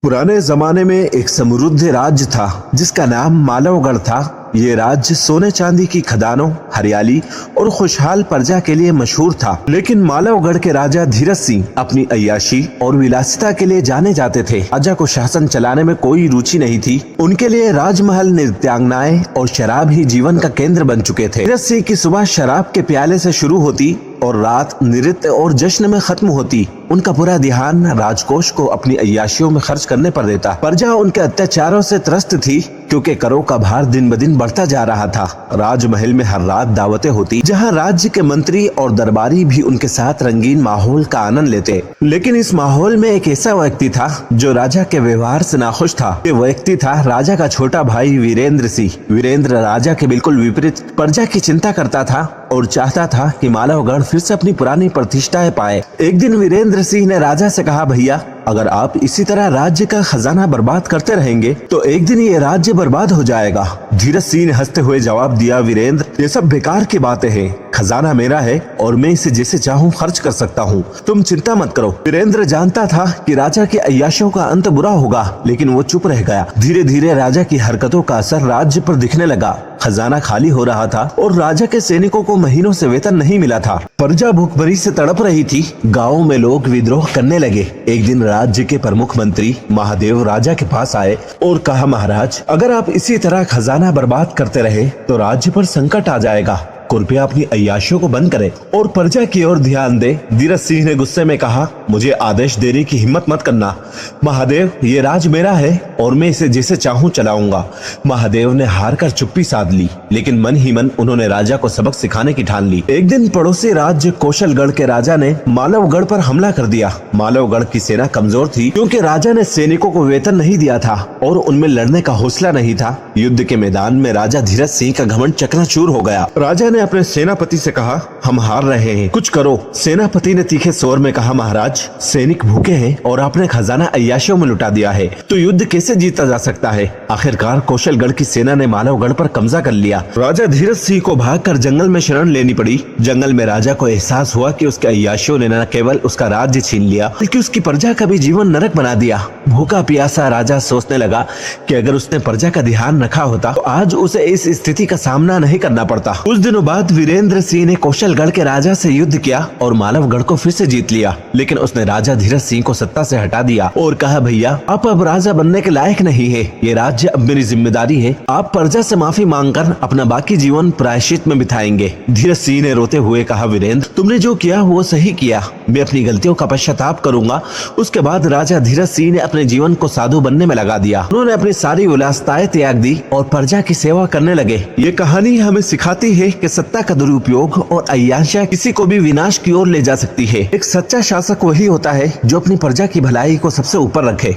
पुराने जमाने में एक समृद्ध राज्य था जिसका नाम मालवगढ़ था। ये राज्य सोने चांदी की खदानों, हरियाली और खुशहाल प्रजा के लिए मशहूर था। लेकिन मालवगढ़ के राजा धीरज सिंह अपनी अय्याशी और विलासिता के लिए जाने जाते थे। राजा को शासन चलाने में कोई रुचि नहीं थी। उनके लिए राजमहल, नृत्यांगनाएं और शराब ही जीवन का केंद्र बन चुके थे। धीरज सिंह की सुबह शराब के प्याले से शुरू होती और रात नृत्य और जश्न में खत्म होती। उनका पूरा ध्यान राजकोष को अपनी अय्याशियों में खर्च करने पर देता। प्रजा उनके अत्याचारों से त्रस्त थी क्योंकि करों का भार दिन ब दिन बढ़ता जा रहा था। राजमहल में हर रात दावतें होती जहां राज्य के मंत्री और दरबारी भी उनके साथ रंगीन माहौल का आनंद लेते। लेकिन इस माहौल में एक ऐसा व्यक्ति था जो राजा के व्यवहार से नाखुश था। ये व्यक्ति था राजा का छोटा भाई वीरेंद्र सिंह। वीरेंद्र राजा के बिल्कुल विपरीत प्रजा की चिंता करता था और चाहता था कि मालवगढ़ फिर से अपनी पुरानी प्रतिष्ठाएं पाए। एक दिन वीरेंद्र सिंह ने राजा से कहा, भैया अगर आप इसी तरह राज्य का खजाना बर्बाद करते रहेंगे तो एक दिन ये राज्य बर्बाद हो जाएगा। धीरज सिंह ने हंसते हुए जवाब दिया, वीरेंद्र ये सब बेकार की बातें हैं। खजाना मेरा है और मैं इसे जैसे चाहूँ खर्च कर सकता हूँ। तुम चिंता मत करो। वीरेंद्र जानता था कि राजा के अय्याशों का अंत बुरा होगा, लेकिन वो चुप रह गया। धीरे धीरे राजा की हरकतों का असर राज्य पर दिखने लगा। खजाना खाली हो रहा था और राजा के सैनिकों को महीनों से वेतन नहीं मिला था। प्रजा भूखमरी से तड़प रही थी। गाँव में लोग विद्रोह करने लगे। एक दिन राज्य के प्रमुख मंत्री महादेव राजा के पास आए और कहा, महाराज अगर आप इसी तरह खजाना बर्बाद करते रहे तो राज्य पर संकट आ जाएगा। कृपया अपनी अय्याशियों को बंद करें और प्रजा की ओर ध्यान दे। धीरज सिंह ने गुस्से में कहा, मुझे आदेश देने की हिम्मत मत करना। महादेव ये राज मेरा है और मैं इसे जैसे चाहूं चलाऊंगा। महादेव ने हार कर चुप्पी साध ली, लेकिन मन ही मन उन्होंने राजा को सबक सिखाने की ठान ली। एक दिन पड़ोसी राज्य कौशलगढ़ के राजा ने मालवगढ़ पर हमला कर दिया। मालवगढ़ की सेना कमजोर थी क्योंकि राजा ने सैनिकों को वेतन नहीं दिया था और उनमें लड़ने का हौसला नहीं था। युद्ध के मैदान में राजा धीरज सिंह का घमंड चकनाचूर हो गया। राजा ने अपने सेनापति से कहा, हम हार रहे हैं, कुछ करो। सेनापति ने तीखे स्वर में कहा, महाराज सैनिक भूखे हैं और आपने खजाना अय्याशियों में लुटा दिया है, तो युद्ध कैसे जीता जा सकता है। आखिरकार कौशलगढ़ की सेना ने मालवगढ़ पर कब्जा कर लिया। राजा धीरज सिंह को भागकर जंगल में शरण लेनी पड़ी। जंगल में राजा को एहसास हुआ कि उसके अय्याशियों ने न केवल उसका राज्य छीन लिया बल्कि उसकी प्रजा का भी जीवन नरक बना दिया। भूखा प्यासा राजा सोचने लगा कि अगर उसने प्रजा का ध्यान रखा होता तो आज उसे इस स्थिति का सामना नहीं करना पड़ता। कुछ दिनों बाद वीरेंद्र सिंह ने कौशलगढ़ के राजा से युद्ध किया और मालवगढ़ को फिर से जीत लिया। लेकिन उसने राजा धीरज सिंह को सत्ता से हटा दिया और कहा, भैया आप अब राजा बनने के लायक नहीं है। ये राज्य अब मेरी जिम्मेदारी है। आप प्रजा से माफी मांगकर अपना बाकी जीवन प्रायश्चित में बिताएंगे। धीरज सिंह ने रोते हुए कहा, वीरेंद्र तुमने जो किया वो सही किया। मैं अपनी गलतियों का पश्चाताप करूंगा। उसके बाद राजा धीरज सिंह ने अपने जीवन को साधु बनने में लगा दिया। उन्होंने अपनी सारी विलासिताएं त्याग दी और प्रजा की सेवा करने लगे। ये कहानी हमें सिखाती है कि सत्ता का दुरुपयोग और अय्याशा किसी को भी विनाश की ओर ले जा सकती है। एक सच्चा शासक वही होता है जो अपनी प्रजा की भलाई को सबसे ऊपर रखे।